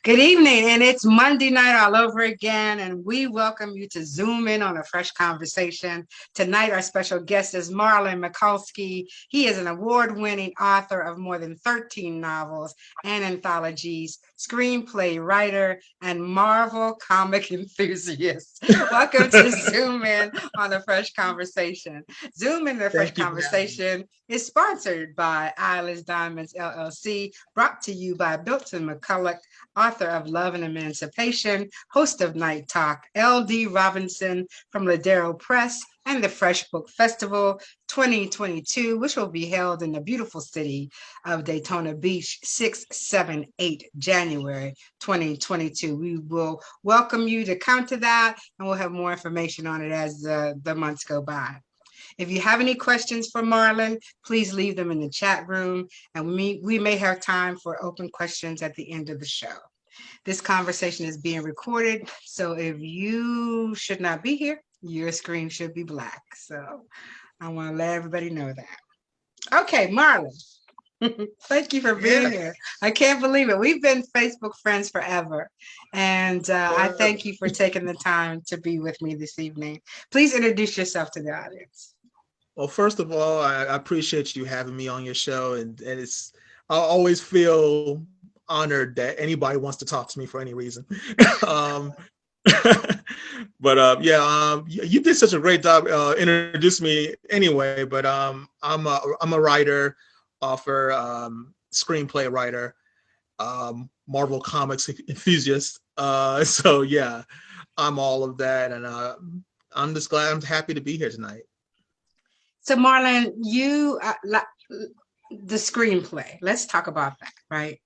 Good evening, and it's Monday night all over again, and we welcome you to Zoom in on a fresh conversation. Tonight, our special guest is Marlon McCaulsky. He is an award-winning author of more than 13 novels and anthologies, screenplay writer, and Marvel comic enthusiast. Welcome to Zoom in on a fresh conversation. Zoom in the fresh Thank you for having me. conversation is sponsored by Eyeless Diamonds LLC, brought to you by Bilton McCulloch, author of Love and Emancipation, host of Night Talk, L.D. Robinson from Ladero Press, and the Fresh Book Festival 2022, which will be held in the beautiful city of Daytona Beach, 6, 7, 8 January 2022. We will welcome you to come to that, and we'll have more information on it as the months go by. If you have any questions for Marlon, please leave them in the chat room, and we may have time for open questions at the end of the show. This conversation is being recorded, so if you should not be here, your screen should be black. So I want to let everybody know that. Okay, Marlon, thank you for being Yes. here. I can't believe it. We've been Facebook friends forever, and I thank you for taking the time to be with me this evening. Please introduce yourself to the audience. Well, first of all, I appreciate you having me on your show, and I always feel honored that anybody wants to talk to me for any reason. um, but you did such a great job introducing me anyway. But I'm a writer, author, screenplay writer, Marvel comics enthusiast. So yeah, I'm all of that, and I'm happy to be here tonight. So, Marlon, the screenplay. Let's talk about that, right?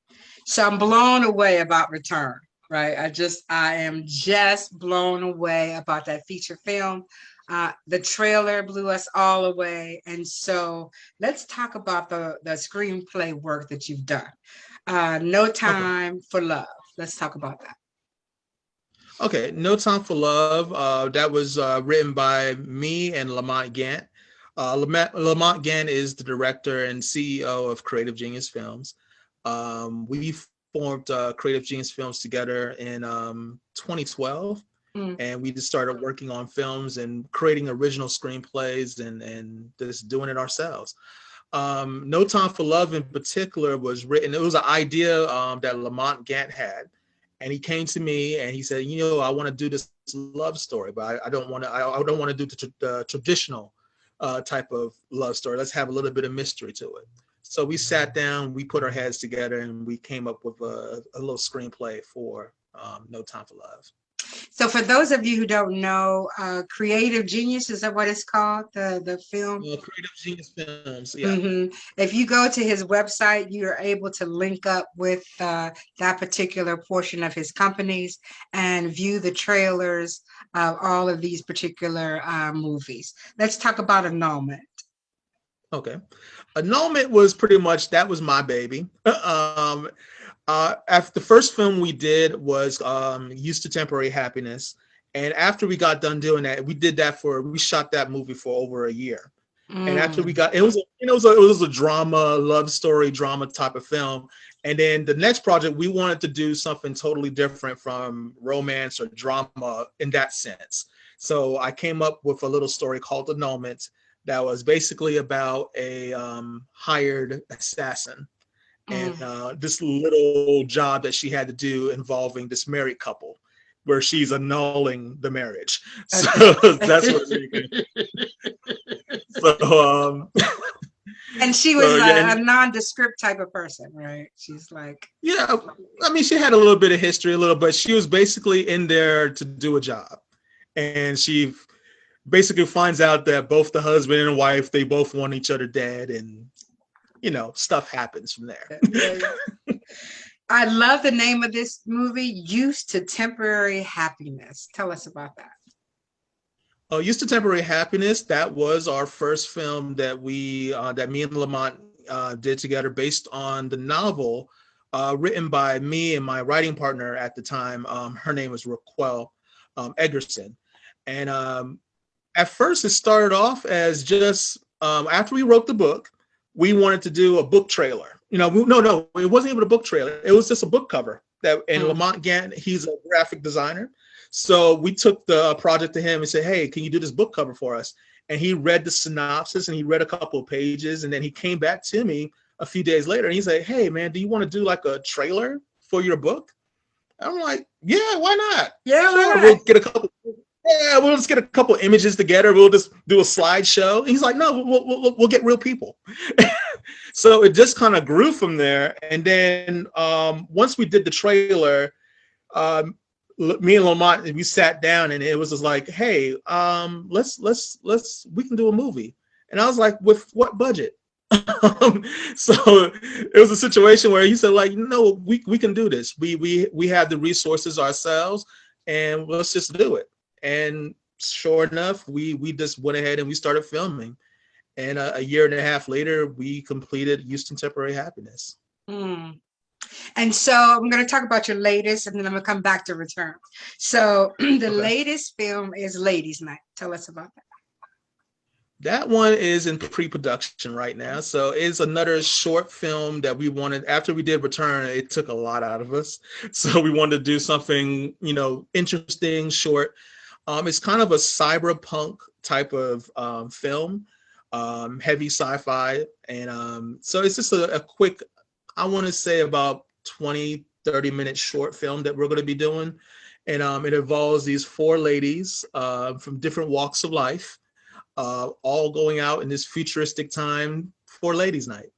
So I'm blown away about Return, right? I am just blown away about that feature film. The trailer blew us all away. And so let's talk about the screenplay work that you've done. No Okay. Time for Love. Let's talk about that. Okay. No Time for Love. That was written by me and Lamont Gant. Lamont Gant is the director and CEO of Creative Genius Films. We formed Creative Genius Films together in 2012, and we just started working on films and creating original screenplays and just doing it ourselves. No Time for Love in particular was written. It was an idea that Lamont Gant had, and he came to me and he said, I want to do this love story, but I don't want to. I don't want to do the traditional type of love story. Let's have a little bit of mystery to it. So we sat down, we put our heads together, and we came up with a little screenplay for No Time for Love. So for those of you who don't know, Creative Genius, is that what it's called, the film? Creative Genius Films, yeah. If you go to his website, you're able to link up with that particular portion of his companies and view the trailers of all of these particular movies. Let's talk about Annulment. Okay. Annulment was pretty much, that was my baby. After the first film we did was Used to Temporary Happiness. And after we got done doing that, we shot that movie for over a year. And after we got, it was a drama, love story, drama type of film. And then the next project, we wanted to do something totally different from romance or drama in that sense. So I came up with a little story called Annulment that was basically about a hired assassin and this little job that she had to do involving this married couple where she's annulling the marriage. So that's what it So and she was a nondescript type of person, right? She's like, yeah, I mean, she had a little bit of history, but she was basically in there to do a job. And she basically finds out that both the husband and wife, they both want each other dead, and stuff happens from there. I love the name of this movie, Used to Temporary Happiness. Tell us about that. Used to Temporary Happiness, that was our first film that that me and Lamont did together based on the novel written by me and my writing partner at the time. Her name was Raquel Eggerson. And at first it started off as just, after we wrote the book, we wanted to do a book trailer. No, it wasn't even a book trailer. It was just a book cover And Lamont Gant, he's a graphic designer. So we took the project to him and said, hey, can you do this book cover for us? And he read the synopsis and he read a couple of pages. And then he came back to me a few days later and he said, hey, man, do you want to do like a trailer for your book? I'm like, yeah, why not? Yeah, sure, why not? we'll just get a couple images together. We'll just do a slideshow. And he's like, no, we'll get real people. So it just kind of grew from there. And then once we did the trailer, me and Lamont, we sat down and it was just like, hey, we can do a movie. And I was like, with what budget? So it was a situation where he said, like, no, we can do this. We have the resources ourselves and let's just do it. And sure enough, we just went ahead and we started filming. And a year and a half later, we completed Houston Temporary Happiness. And so I'm going to talk about your latest, and then I'm going to come back to Return. So the latest film is Ladies Night. Tell us about that. That one is in pre-production right now. So it's another short film that we wanted. After we did Return, it took a lot out of us. So we wanted to do something, interesting, short. It's kind of a cyberpunk type of film, heavy sci-fi. And so it's just a quick, I want to say about 20, 30-minute short film that we're going to be doing. And it involves these 4 ladies from different walks of life, all going out in this futuristic time for Ladies Night.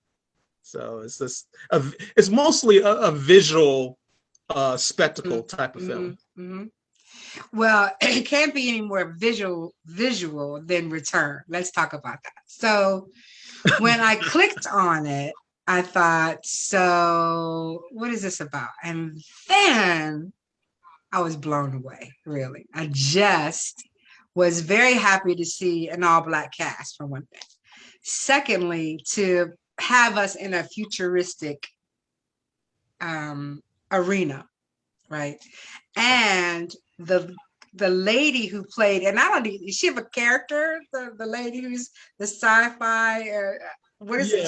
So it's mostly a visual spectacle type of film. Well, it can't be any more visual than Return. Let's talk about that. So when I clicked on it, I thought, so what is this about? And then I was blown away, really. I just was very happy to see an all-Black cast, for one thing. Secondly, to have us in a futuristic arena, right? And the lady who played, and I don't know, does she have a character? The lady who's the sci-fi, what is it?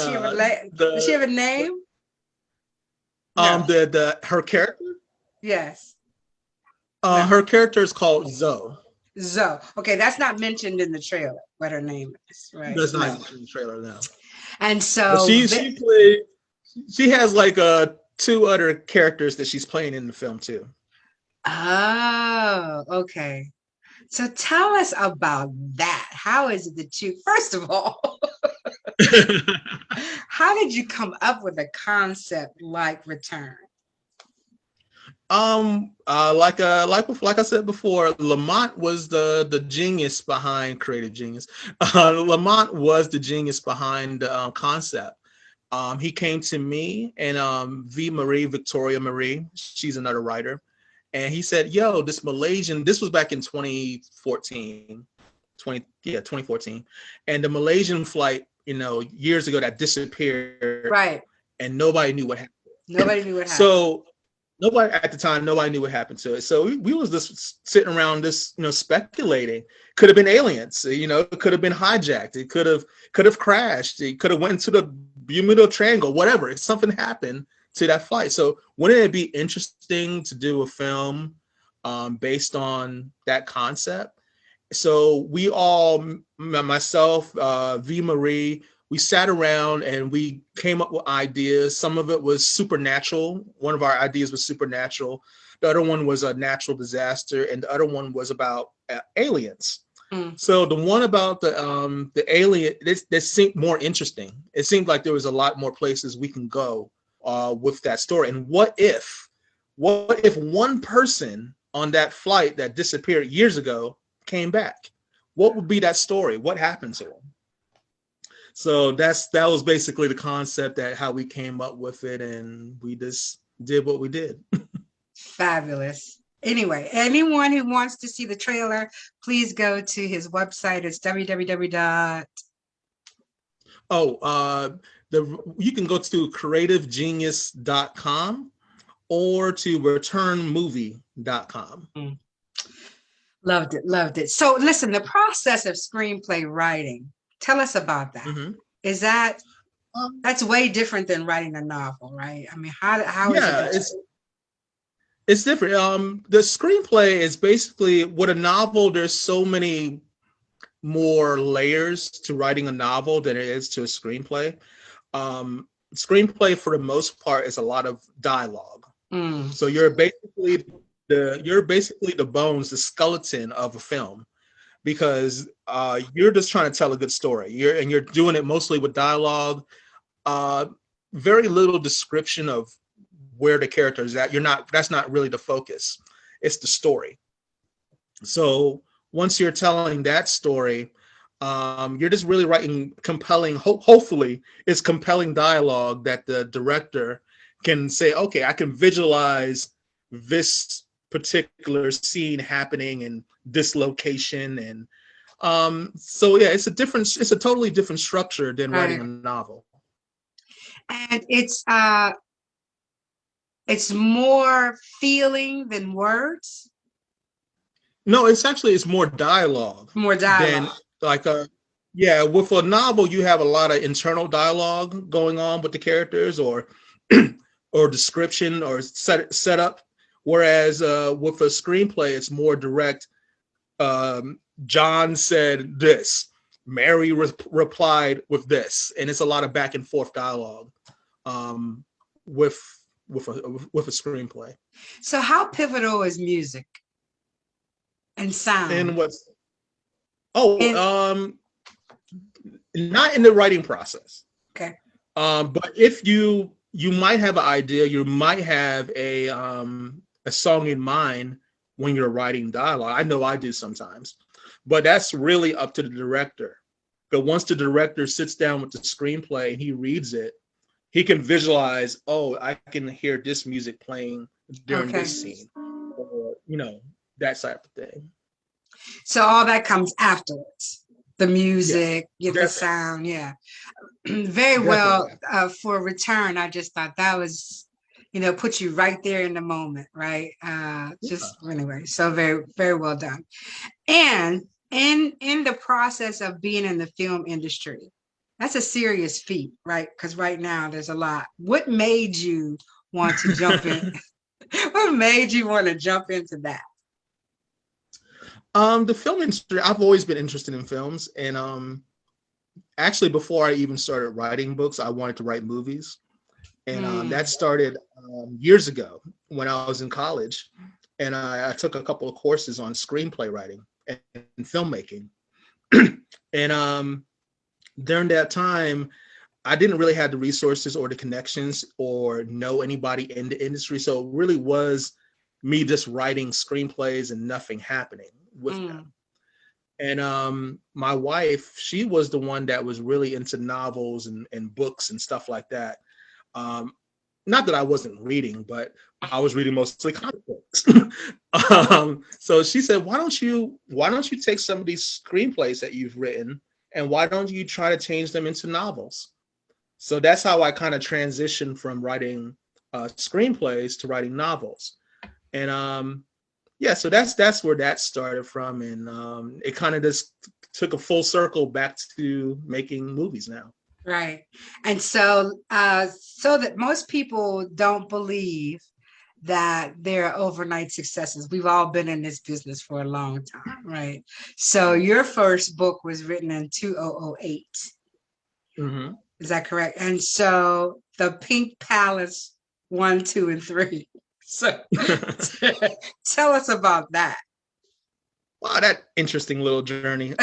Does she have a name? No. Her character? Yes. Her character is called Zoe. Zoe. Okay, that's not mentioned in the trailer, what her name is, right? That's not mentioned in the trailer, no. And so she has like 2 other characters that she's playing in the film too. Oh, okay. So tell us about that. How is it that you, first of all, how did you come up with a concept like Return? Like I said before, Lamont was the genius behind Creative Genius. Lamont was the genius behind the concept. He came to me and Victoria Marie, she's another writer, and he said, yo, this Malaysian, this was back in 2014, and the Malaysian flight, years ago that disappeared, right? And nobody knew what happened. So nobody knew what happened to it. So we was just sitting around this, speculating. Could have been aliens, it could have been hijacked. It could have crashed. It could have went to the Bermuda Triangle, whatever. If something happened to that flight. So wouldn't it be interesting to do a film based on that concept? So we all, myself, V. Marie, we sat around and we came up with ideas. Some of it was supernatural. One of our ideas was supernatural. The other one was a natural disaster, and the other one was about aliens. So the one about the alien, that seemed more interesting. It seemed like there was a lot more places we can go with that story. And what if one person on that flight that disappeared years ago came back? What would be that story? What happened to him? So that was basically the concept, that how we came up with it, and we just did what we did. Fabulous. Anyway, anyone who wants to see the trailer, please go to his website. It's www. You can go to creativegenius.com or to returnmovie.com. Loved it. So listen, the process of screenplay writing, tell us about that. Mm-hmm. Is that that's way different than writing a novel, right? I mean, how is it? It's different. The screenplay is basically with a novel. There's so many more layers to writing a novel than it is to a screenplay. Screenplay, for the most part, is a lot of dialogue. So you're basically the bones, the skeleton of a film, because you're just trying to tell a good story. You're doing it mostly with dialogue. Uh, Very little description of where the character is at. That's not really the focus. It's the story. So once you're telling that story, you're just really writing compelling, hopefully it's compelling dialogue that the director can say, okay, I can visualize this particular scene happening in this location. And so yeah, it's a totally different structure than writing a Right. novel. And it's more feeling than words. No, it's more dialogue More than dialogue. like a yeah. With a novel, you have a lot of internal dialogue going on with the characters, or or description or setup. Whereas with a screenplay, it's more direct. John said this. Mary replied with this, and it's a lot of back and forth dialogue um, with with a screenplay. So how pivotal is music and And sound? what's oh And not in the writing process. okay. But if you might have an idea, you might have a song in mind when you're writing dialogue. I know I do sometimes, but that's really up to the director. But once the director sits down with the screenplay and he reads it, he can visualize, oh, I can hear this music playing during Okay. this scene, or that type of thing. So all that comes afterwards. The Yeah, music, get the definitely, sound, yeah. Very well. definitely. For return, I just thought that was, put you right there in the moment, right? Yeah. Just anyway, so very, very well done. And in the process of being in the film industry, that's a serious feat, right? Because right now there's a lot. What made you want to jump in? What made you want to jump into that? The film industry, I've always been interested in films, and actually before I even started writing books, I wanted to write movies, and that Mm, started years ago when I was in college, and I took a couple of courses on screenplay writing and filmmaking, and during that time, I didn't really have the resources or the connections or know anybody in the industry, so it really was me just writing screenplays and nothing happening with them. mm, And my wife, she was the one that was really into novels and books and stuff like that. Um, Not that I wasn't reading, but I was reading mostly comic books. So she said, why don't you take some of these screenplays that you've written and why don't you try to change them into novels? So that's how I kind of transitioned from writing screenplays to writing novels. And yeah, so that's where that started from, and it kind of just took a full circle back to making movies now. right. And so that most people don't believe that they're overnight successes. We've all been in this business for a long time, right? So your first book was written in 2008. Hmm. Is that correct? And so the Pink Palace 1, 2, and 3. So tell us about that. Wow, that interesting little journey.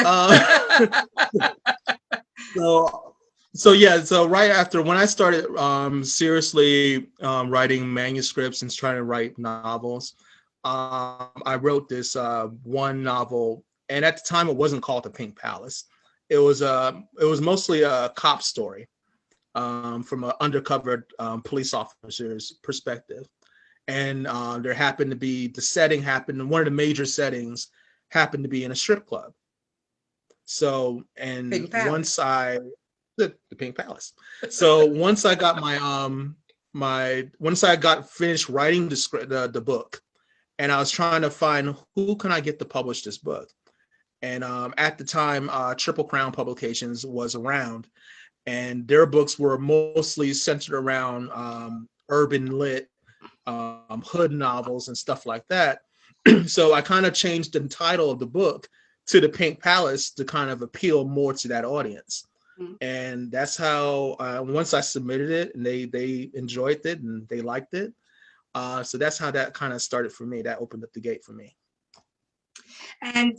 So so right after when I started seriously writing manuscripts and trying to write novels, I wrote this one novel, and at the time it wasn't called The Pink Palace. It was mostly a cop story from an undercover police officer's perspective, and there happened to be one of the major settings happened to be in a strip club. So, and Pink Palace. the Pink Palace. So once I got once I got finished writing the book, and I was trying to find who can I get to publish this book. And at the time, Triple Crown Publications was around, and their books were mostly centered around urban lit hood novels and stuff like that. So I kind of changed the title of the book to The Pink Palace to kind of appeal more to that audience. Mhm. And that's how once I submitted it and they enjoyed it and they liked it. So that's how that kind of started for me. That opened up the gate for me. And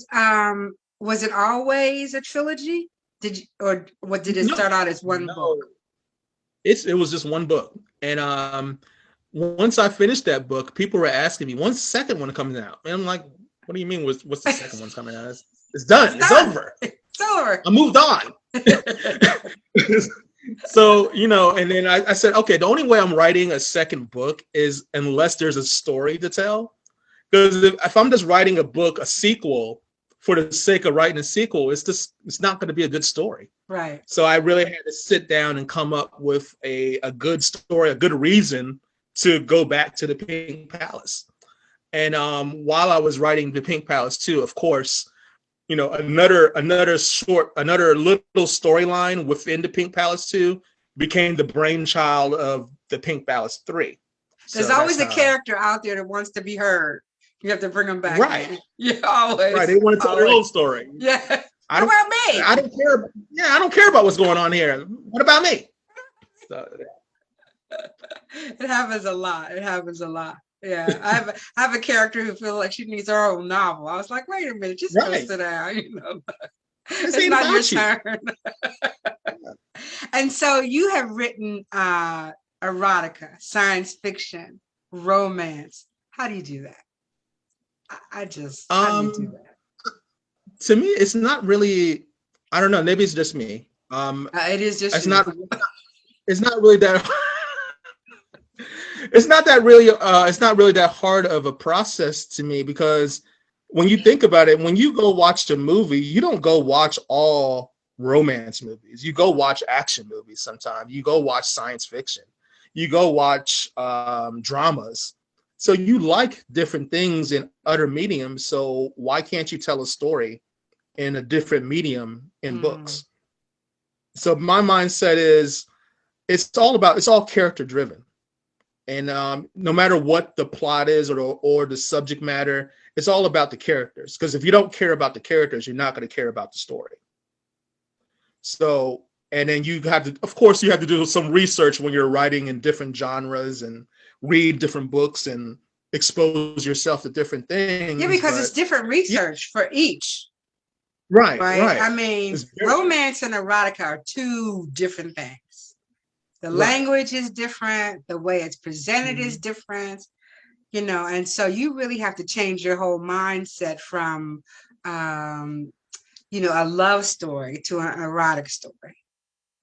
was it always a trilogy? Did you, or what did it No, start out as one book? no, it was just one book. And once I finished that book, people were asking me, "When's the second one coming out?" And I'm like, "What do you mean? What's the second one's coming out? It's done. It's Done. over. It's over. I moved on." So, and then I said, okay, the only way I'm writing a second book is unless there's a story to tell. Because if I'm just writing a book, a sequel, for the sake of writing a sequel, it's not going to be a good story. Right. So I really had to sit down and come up with a good story, a good reason to go back to the Pink Palace. And while I was writing the Pink Palace too, of course, another little storyline within the Pink Palace 2 became the brainchild of the Pink Palace 3. There's always a character out there that wants to be heard. You have to bring them back. Right. In. Yeah, always. Right. They want to tell their own story. Yeah. What about me? I don't care. I don't care about what's going on here. What about me? So, it happens a lot. It happens a lot. Yeah, I have a character who feels like she needs her own novel. I was like, wait a minute, just go sit down. It's not your turn. And so you have written erotica, science fiction, romance. How do you do that? How do you do that? To me, it's not really. I don't know. Maybe it's just me. It is just. It's not. It's not really that. It's not that really. It's not really that hard of a process to me, because when you think about it, when you go watch a movie, you don't go watch all romance movies. You go watch action movies. Sometimes you go watch science fiction. You go watch dramas. So you like different things in other mediums. So why can't you tell a story in a different medium in books? So my mindset is it's all character driven. And no matter what the plot is or the subject matter, it's all about the characters. Because if you don't care about the characters, you're not going to care about the story. So, and then you have to do some research when you're writing in different genres and read different books and expose yourself to different things. Yeah, because it's different research for each. Right. I mean, romance and erotica are two different things. The language is different. The way it's presented is different, and so you really have to change your whole mindset from, a love story to an erotic story.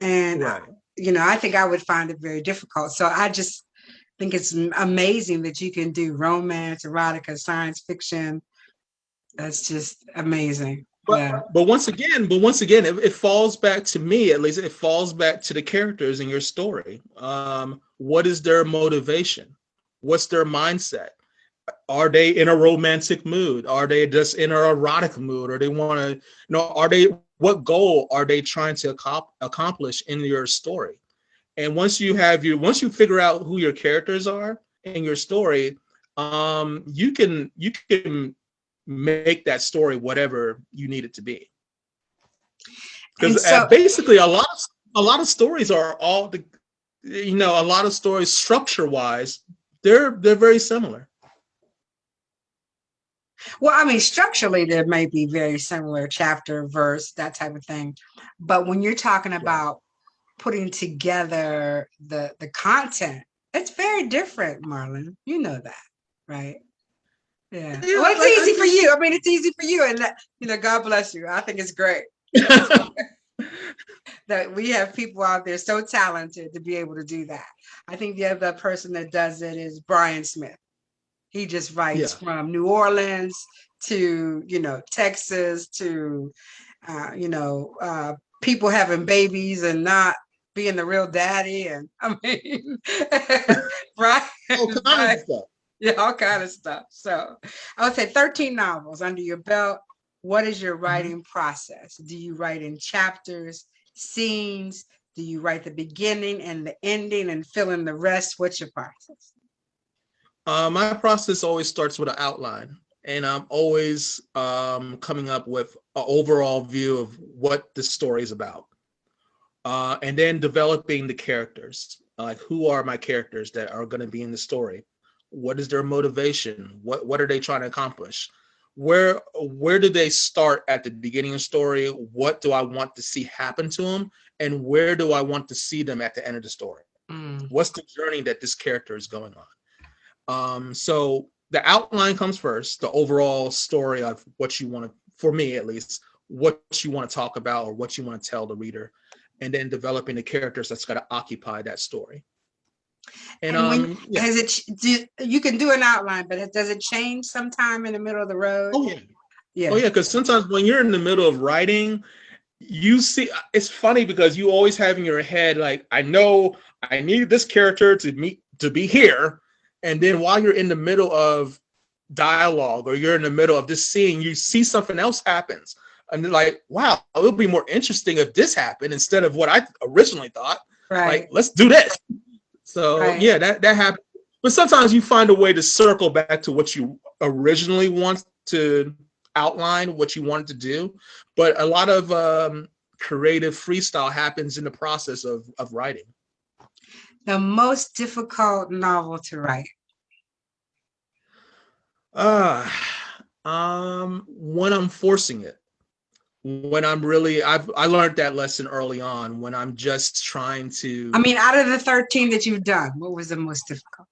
And, I think I would find it very difficult. So I just think it's amazing that you can do romance, erotica, science fiction. That's just amazing. But once again, it falls back to me, at least it falls back to the characters in your story. What is their motivation? What's their mindset? Are they in a romantic mood? Are they just in an erotic mood? Or they want to, what goal are they trying to accomplish in your story? And once you figure out who your characters are in your story, you can make that story whatever you need it to be. Because basically a lot of stories are a lot of stories structure wise, they're very similar. Well, I mean, structurally, there may be very similar, chapter, verse, that type of thing. But when you're talking about putting together the content, it's very different, Marlon. You know that, right? Yeah. Well, it's easy for you. I mean, it's easy for you. And, God bless you. I think it's great that we have people out there so talented to be able to do that. I think the other person that does it is Brian Smith. He just writes from New Orleans to, Texas to, people having babies and not being the real daddy. And I mean, Brian. All kinds of stuff. Yeah, all kind of stuff. So I would say 13 novels under your belt. What is your writing process? Do you write in chapters, scenes? Do you write the beginning and the ending and fill in the rest? What's your process? My process always starts with an outline, and I'm always coming up with an overall view of what the story is about, and then developing the characters. Like, who are my characters that are going to be in the story? What is their motivation? What are they trying to accomplish? Where do they start at the beginning of the story? What do I want to see happen to them, and where do I want to see them at the end of the story? What's the journey that this character is going on? So the outline comes first, the overall story of what you want to, for me at least, what you want to talk about or what you want to tell the reader, and then developing the characters that's going to occupy that story. And when has it? You can do an outline, but does it change sometime in the middle of the road? Oh yeah, because sometimes when you're in the middle of writing, you see, it's funny because you always have in your head, like, I know I need this character to be here. And then while you're in the middle of dialogue or you're in the middle of this scene, you see something else happens. And you're like, wow, it would be more interesting if this happened instead of what I originally thought. Right. Like, let's do this. So yeah, that happens. But sometimes you find a way to circle back to what you originally want to outline, what you wanted to do. But a lot of creative freestyle happens in the process of writing. The most difficult novel to write? When I'm forcing it. When I'm really, I learned that lesson early on, when I'm just trying to. I mean, out of the 13 that you've done, what was the most difficult?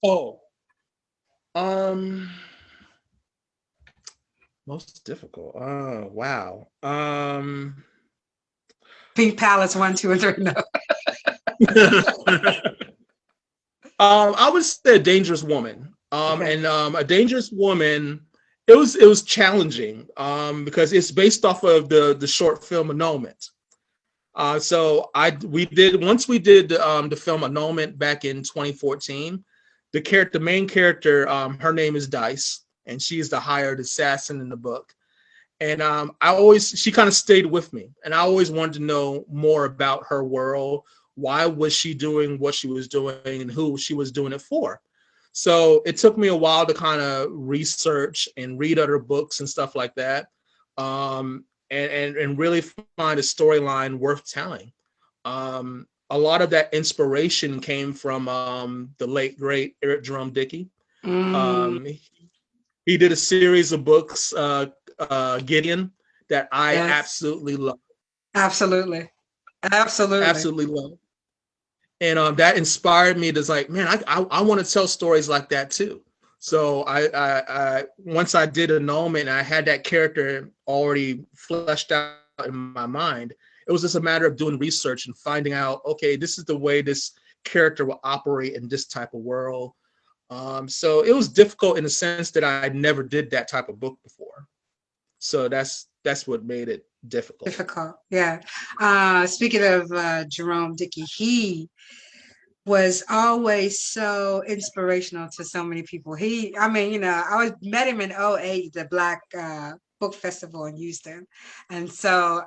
Most difficult. Oh, wow. Pink Palace 1, 2, and 3. No. I would say A Dangerous Woman. And A Dangerous Woman, it was challenging because it's based off of the short film Annulment. So we did the film Annulment back in 2014. The main character, her name is Dice, and she is the hired assassin in the book. And she kind of stayed with me, and I always wanted to know more about her world. Why was she doing what she was doing, and who she was doing it for? So it took me a while to kind of research and read other books and stuff like that, and really find a storyline worth telling. A lot of that inspiration came from the late great Eric Jerome Dickey. He did a series of books, Gideon, that I absolutely love. Absolutely love. And that inspired me to like, man, I want to tell stories like that too. So I once I did Annulment and I had that character already fleshed out in my mind, it was just a matter of doing research and finding out, okay, this is the way this character will operate in this type of world. So it was difficult in the sense that I never did that type of book before. So that's what made it difficult. Yeah. Speaking of Jerome Dickey, he was always so inspirational to so many people. I met him in 2008, the Black Book Festival in Houston. And so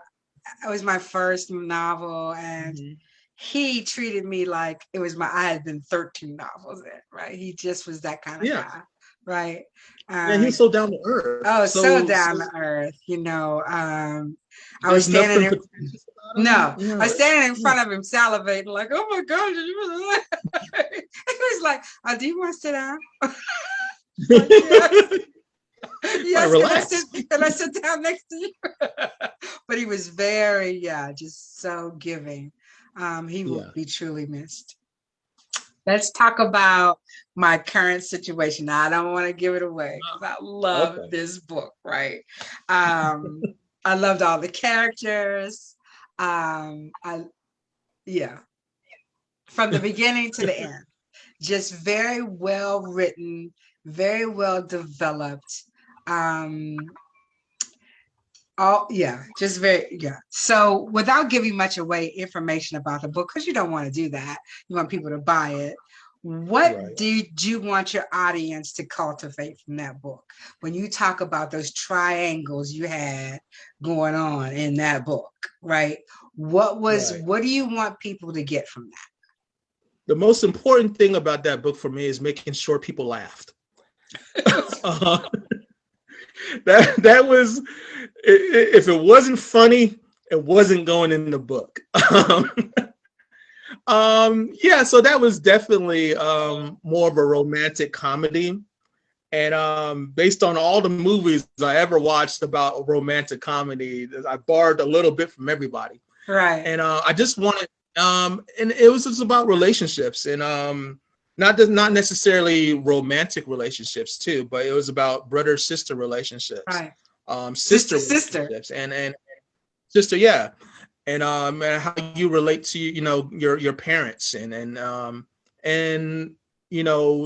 it was my first novel, and he treated me like it was I had been 13 novels in, right? He just was that kind of guy, right? And he was so down to earth. Oh, so down to earth, I was standing in, I was standing in front of him salivating like, oh my gosh, he was like, do you want to sit down? Like, yes. Can I sit down next to you? But he was very, just so giving. He will be truly missed. Let's talk about my current situation. Now, I don't want to give it away because I love this book, right? I loved all the characters. From the beginning to the end, just very well written, very well developed. So without giving much away information about the book, because you don't want to do that, you want people to buy it. What did you want your audience to cultivate from that book? When you talk about those triangles you had going on in that book, right? What do you want people to get from that? The most important thing about that book for me is making sure people laughed. uh, that was, if it wasn't funny, it wasn't going in the book. Yeah, so that was definitely more of a romantic comedy. And based on all the movies I ever watched about romantic comedy, I borrowed a little bit from everybody. Right. And I just wanted, and it was just about relationships, and not necessarily romantic relationships too, but it was about brother sister relationships, Right. sister Sister, sister. relationships, and sister, yeah, and how you relate to your parents, and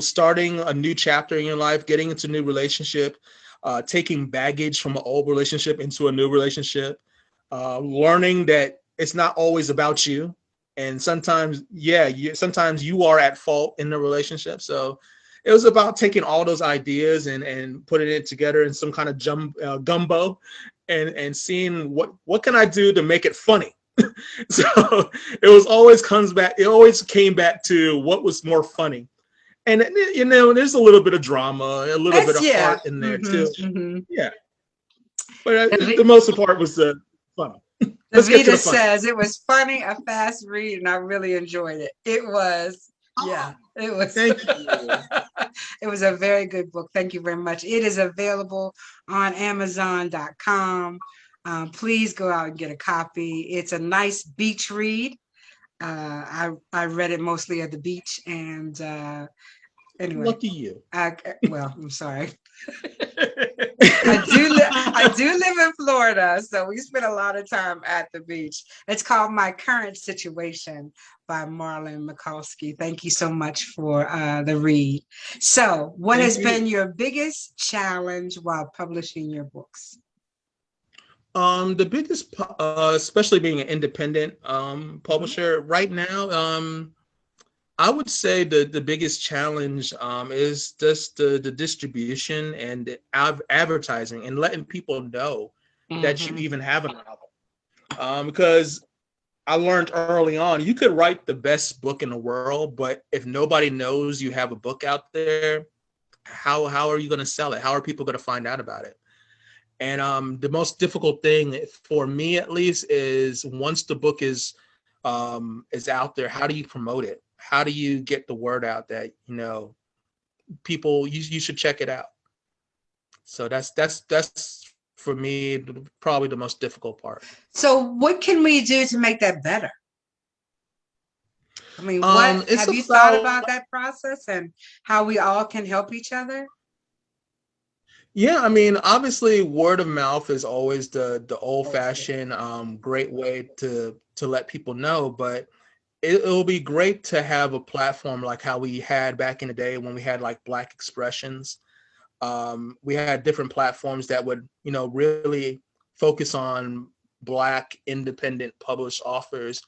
starting a new chapter in your life, getting into a new relationship, taking baggage from an old relationship into a new relationship, learning that it's not always about you, and sometimes, yeah, sometimes you are at fault in the relationship. So it was about taking all those ideas and putting it together in some kind of gumbo, and seeing what can I do to make it funny. So it always came back to what was more funny. And there's a little bit of drama, a little bit That's of yeah. heart in there Hmm, too. hmm. Yeah, but the most part was the fun. Let's get to Davita the fun. says it was funny, a fast read, and I really enjoyed it. It was, Oh, yeah, it was. thank you. It was a very good book. Thank you very much. It is available on Amazon.com. Please go out and get a copy. It's a nice beach read. I read it mostly at the beach, and anyway, Lucky you. well, I'm sorry. I do live in Florida, so we spend a lot of time at the beach. It's called My Current Situation by Marlon McCaulsky. Thank you so much for the read. So, what Thank has you. been your biggest challenge while publishing your books? The biggest, especially being an independent publisher right now, I would say the biggest challenge is just the distribution and the advertising and letting people know that you Mhm. even have a novel. Because I learned early on, you could write the best book in the world, but if nobody knows you have a book out there, how are you going to sell it? How are people going to find out about it? And the most difficult thing for me, at least, is once the book is out there, how do you promote it? How do you get the word out that people you should check it out? So that's for me probably the most difficult part. So, what can we do to make that better? I mean, what It's have you thought about, about that process and how we all can help each other? yeah, I mean, obviously word of mouth is always the old Old school. fashioned great way to let people know, but it'll be great to have a platform like how we had back in the day when we had like Black Expressions. We had different platforms that would, really focus on Black independent published authors,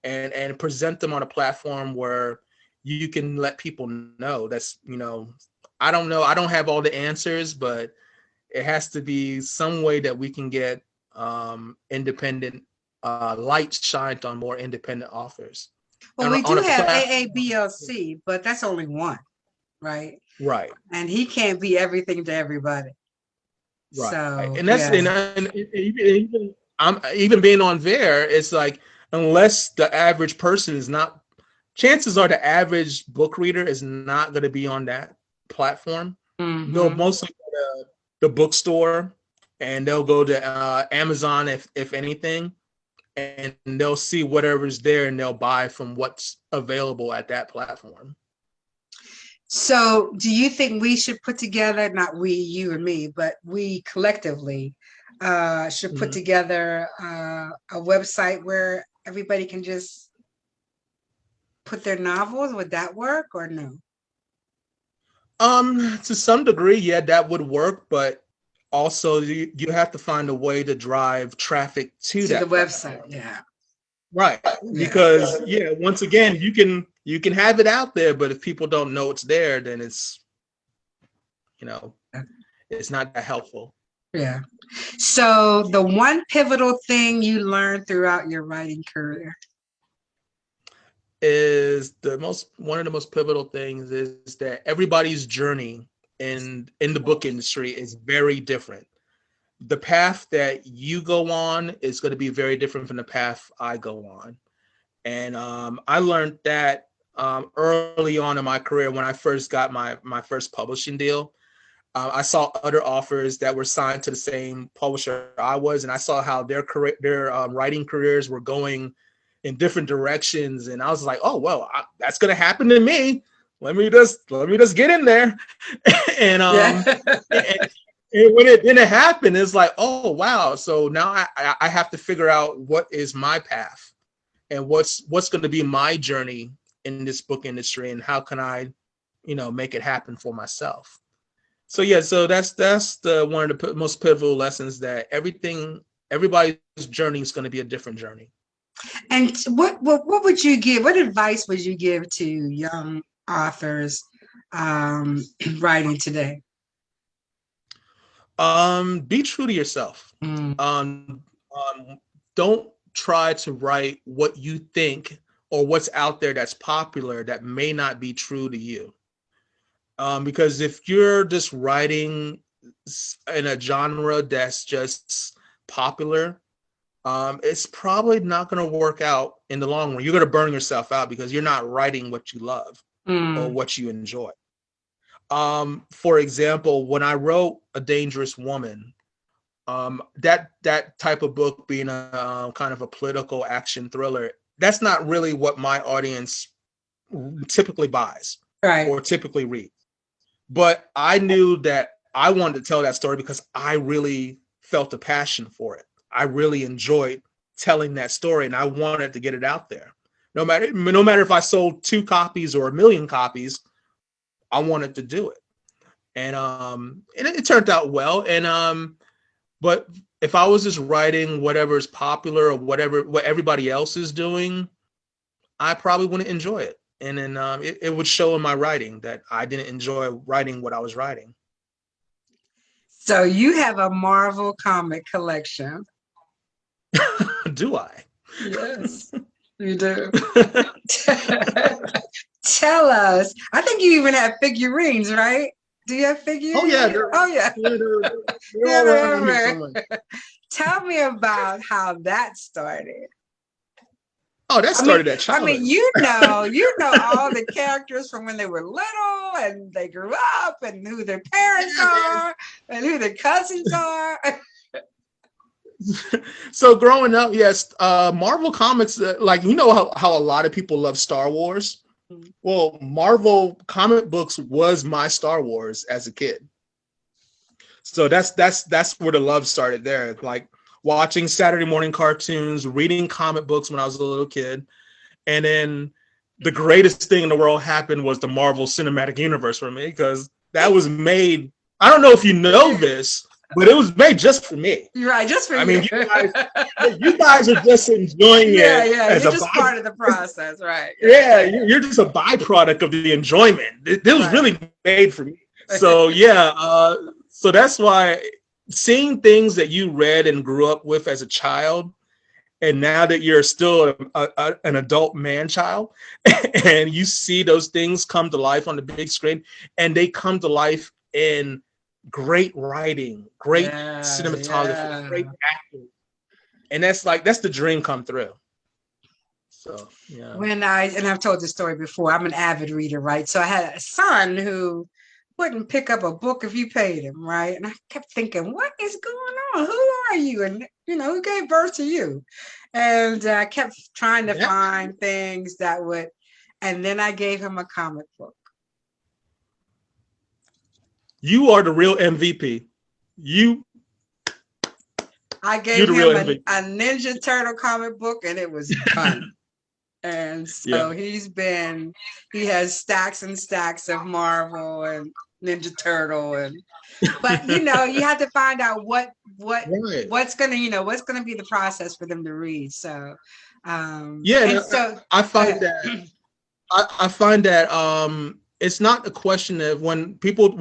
and present them on a platform where you can let people know. I don't know, I don't have all the answers, but it has to be some way that we can get independent light shined on more independent authors Well, we on do a have platform. AABLC, but that's only one, right? Right. And he can't be everything to everybody. Right, So, and that's yeah. and even I'm even being on there. It's like, unless the average person is not, chances are the average book reader is not going to be on that platform. They'll Hmm. mostly go to the bookstore, and they'll go to Amazon if anything, and they'll see whatever's there, and they'll buy from what's available at that platform. So, do you think we should put together, not we, you and me, but we collectively should put Mhm. together a website where everybody can just put their novels? Would that work or no? To some degree, yeah, that would work, but also you have to find a way to drive traffic to To the that website, platform. yeah. Right. Yeah. Because, yeah, once again, you can have it out there, but if people don't know it's there, then you know, it's not that helpful. Yeah. So, the one pivotal thing you learned throughout your writing career. Is one of the most pivotal things is that everybody's journey in the book industry is very different. The path that you go on is going to be very different from the path I go on. And I learned that early on in my career when I first got my first publishing deal. I saw other authors that were signed to the same publisher I was, and I saw how their writing careers were going in different directions. And I was like, oh well, that's going to happen to me. Let me just get in there. and Yeah. and when it didn't happen, it's like, oh wow. So now I have to figure out what is my path and what's going to be my journey in this book industry, and how can I, make it happen for myself. So yeah, so that's the one of the most pivotal lessons, that everybody's journey is going to be a different journey. And what would you give? What advice would you give to young authors writing today? Be true to yourself. Mm. Don't try to write what you think or what's out there that's popular that may not be true to you. Because if you're just writing in a genre that's just popular, it's probably not going to work out in the long run. You're going to burn yourself out because you're not writing what you love or what you enjoy. For example, when I wrote A Dangerous Woman, that type of book being a kind of a political action thriller, that's not really what my audience typically buys or typically reads. But I knew that I wanted to tell that story because I really felt a passion for it. I really enjoyed telling that story, and I wanted to get it out there. No matter if I sold 2 copies or 1 million copies, I wanted to do it. And it turned out well. And but if I was just writing whatever is popular or what everybody else is doing, I probably wouldn't enjoy it. And then it would show in my writing that I didn't enjoy writing what I was writing. So you have a Marvel comic collection. Do I? Yes, you do. Tell us. I think you even have figurines, right? Do you have figurines? Oh yeah. Oh yeah. They're all around me somewhere. Tell me about how that started. Oh, that started at childhood. I mean, you know all the characters from when they were little and they grew up, and who their parents are and who their cousins are. So growing up, yes, Marvel comics, like, how a lot of people love Star Wars. Well, Marvel comic books was my Star Wars as a kid. So that's where the love started there. Like watching Saturday morning cartoons, reading comic books when I was a little kid. And then the greatest thing in the world happened was the Marvel Cinematic Universe for me, because that was made, I don't know if you know this, but it was made just for me. Right, just for you. I mean, you guys are just enjoying it. Yeah, you're just part of the process, right? Yeah, you're just a byproduct of the enjoyment. It was really made for me. So yeah, so that's why seeing things that you read and grew up with as a child, and now that you're still an adult man-child, and you see those things come to life on the big screen, and they come to life in great writing, great cinematography, great acting, and that's the dream come through. So yeah. And I've told this story before, I'm an avid reader, right? So I had a son who wouldn't pick up a book if you paid him, right? And I kept thinking, what is going on? Who are you? And who gave birth to you? And I kept trying to find things that would, and then I gave him a comic book. You are the real MVP. I gave him a Ninja Turtle comic book, and it was done. And so he has stacks and stacks of Marvel and Ninja Turtle, but you have to find out what's gonna be the process for them to read. So I find that it's not a question of when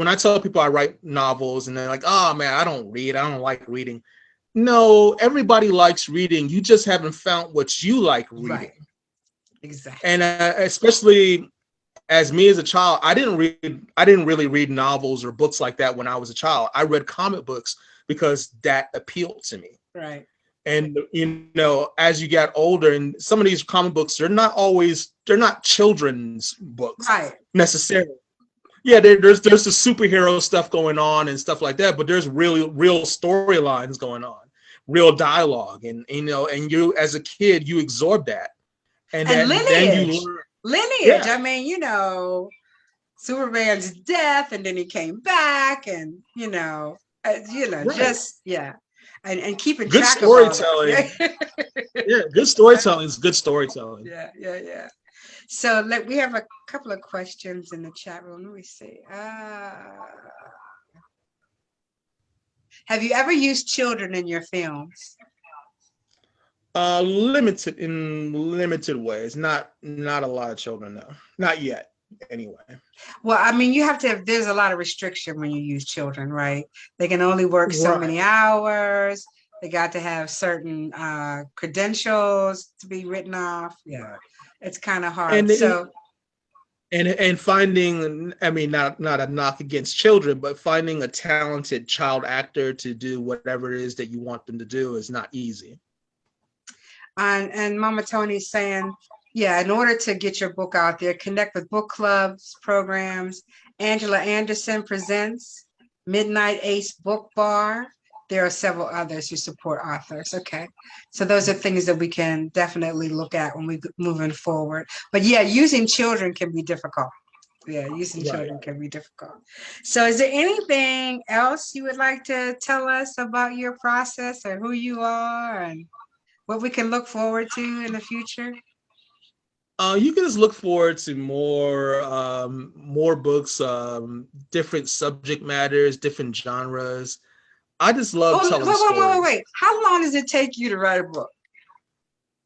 I tell people I write novels and they're like, oh man, I don't like reading. No, everybody likes reading. You just haven't found what you like reading. Right. Exactly. And especially as me as a child, I didn't really read novels or books like that when I was a child. I read comic books because that appealed to me. Right. And as you get older, and some of these comic books, they're not children's books Right. necessarily. Yeah, there's the superhero stuff going on and stuff like that, but there's really real storylines going on, real dialogue, and and you as a kid you absorb that, and then you learn. Lineage. Yeah. I mean, Superman's death, and then he came back, and Right. just and keeping Good track of all that. storytelling. Yeah, good storytelling is good storytelling. Yeah. So we have a couple of questions in the chat room. Let me see. Have you ever used children in your films? Limited ways. Not a lot of children, no. Not yet, anyway. Well, I mean, there's a lot of restriction when you use children, right? They can only work so many hours. They got to have certain credentials to be written off. Yeah, it's kind of hard. And finding, I mean, not a knock against children, but finding a talented child actor to do whatever it is that you want them to do is not easy. And Mama Tony's saying, yeah, in order to get your book out there, connect with book clubs, programs. Angela Anderson presents Midnight Ace Book Bar. There are several others who support authors. Okay. So those are things that we can definitely look at when we're moving forward. But yeah, using children can be difficult. Yeah, using children can be difficult. So is there anything else you would like to tell us about your process or who you are and what we can look forward to in the future? You can just look forward to more books, different subject matters, different genres. I just love telling stories. Wait. How long does it take you to write a book?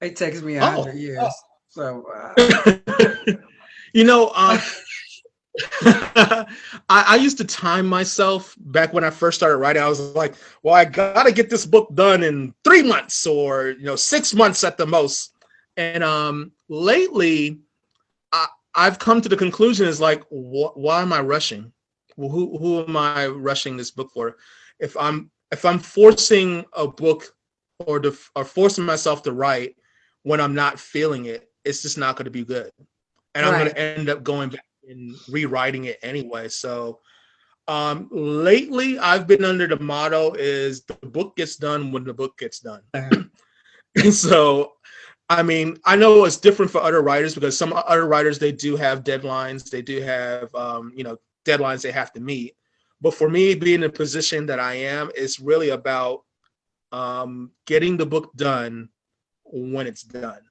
It takes me 100 years. So, I used to time myself back when I first started writing. I was like, well, I got to get this book done in 3 months or 6 months at the most. And lately, I've come to the conclusion is like, why am I rushing? Well, who am I rushing this book for? If I'm forcing a book or forcing myself to write when I'm not feeling it, it's just not going to be good, and I'm going to end up going back and rewriting it anyway. So lately, I've been under the motto is the book gets done when the book gets done. And so, I mean, I know it's different for other writers because some other writers, they do have deadlines. They do have, deadlines they have to meet. But for me, being in a position that I am, it's really about getting the book done when it's done.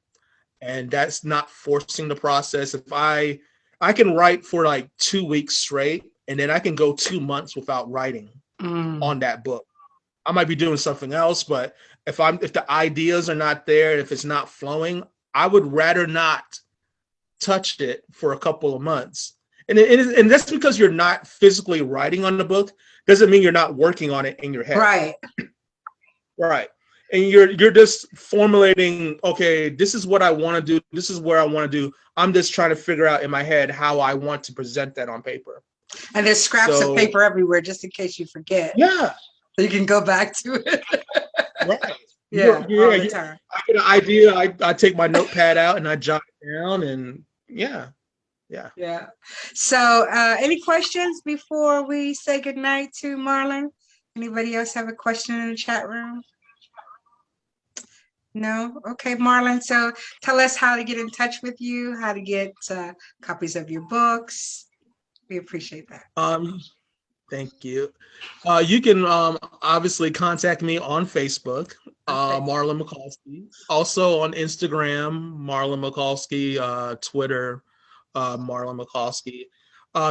And that's not forcing the process. If I can write for like 2 weeks straight, and then I can go 2 months without writing on that book. I might be doing something else, but if the ideas are not there, if it's not flowing, I would rather not touch it for a couple of months. And that's because you're not physically writing on the book. Doesn't mean you're not working on it in your head. Right. And you're just formulating, okay, this is what I want to do. This is where I want to do. I'm just trying to figure out in my head how I want to present that on paper. And there's scraps of paper everywhere just in case you forget. Yeah. So you can go back to it. Right. Yeah. All the time. I get an idea. I take my notepad out and I jot it down, and yeah. So any questions before we say goodnight to Marlon? Anybody else have a question in the chat room? No? Okay, Marlon. So tell us how to get in touch with you, how to get copies of your books. We appreciate that. Thank you. You can obviously contact me on Facebook, Marlon McCaulsky. Also on Instagram, Marlon McCaulsky, Twitter, Marlon McCaulsky.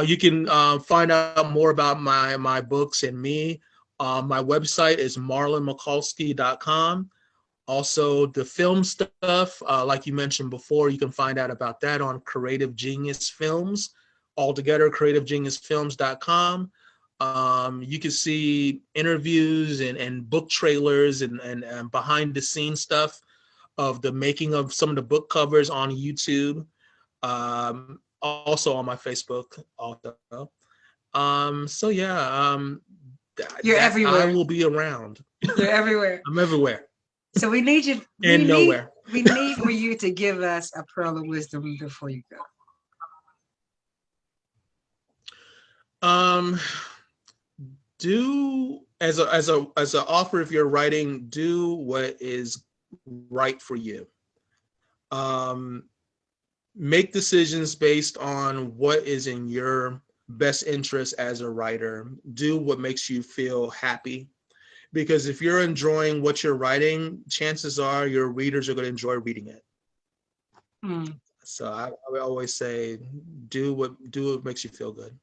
You can find out more about my books and me. My website is marlonmccalsky.com. Also, the film stuff, like you mentioned before, you can find out about that on Creative Genius Films. Altogether, creativegeniusfilms.com. You can see interviews and book trailers and behind the scenes stuff of the making of some of the book covers on YouTube. also on my Facebook also. So yeah, You're that I everywhere. will be around. You're everywhere. I'm everywhere So we need you. and nowhere. We need for you to give us a pearl of wisdom before you go. Um, do as a author, if you're writing, do what is right for you. Um, make decisions based on what is in your best interest as a writer. Do what makes you feel happy. Because if you're enjoying what you're writing, chances are your readers are going to enjoy reading it. Mm. So I would always say, do what makes you feel good.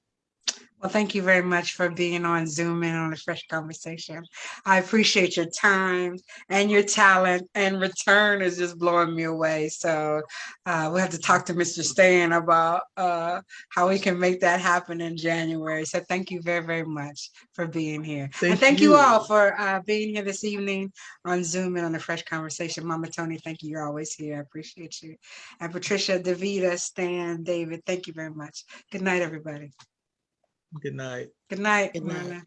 Well, thank you very much for being on Zoom and on the Fresh Conversation. I appreciate your time and your talent, and return is just blowing me away. So we'll have to talk to Mr. Stan about how we can make that happen in January. So thank you very, very much for being here. And thank you all for being here this evening on Zoom and on the Fresh Conversation. Mama Tony, thank you. You're always here. I appreciate you. And Patricia, Davida, Stan, David, thank you very much. Good night, everybody. Good night. Good night, Good night. Marla.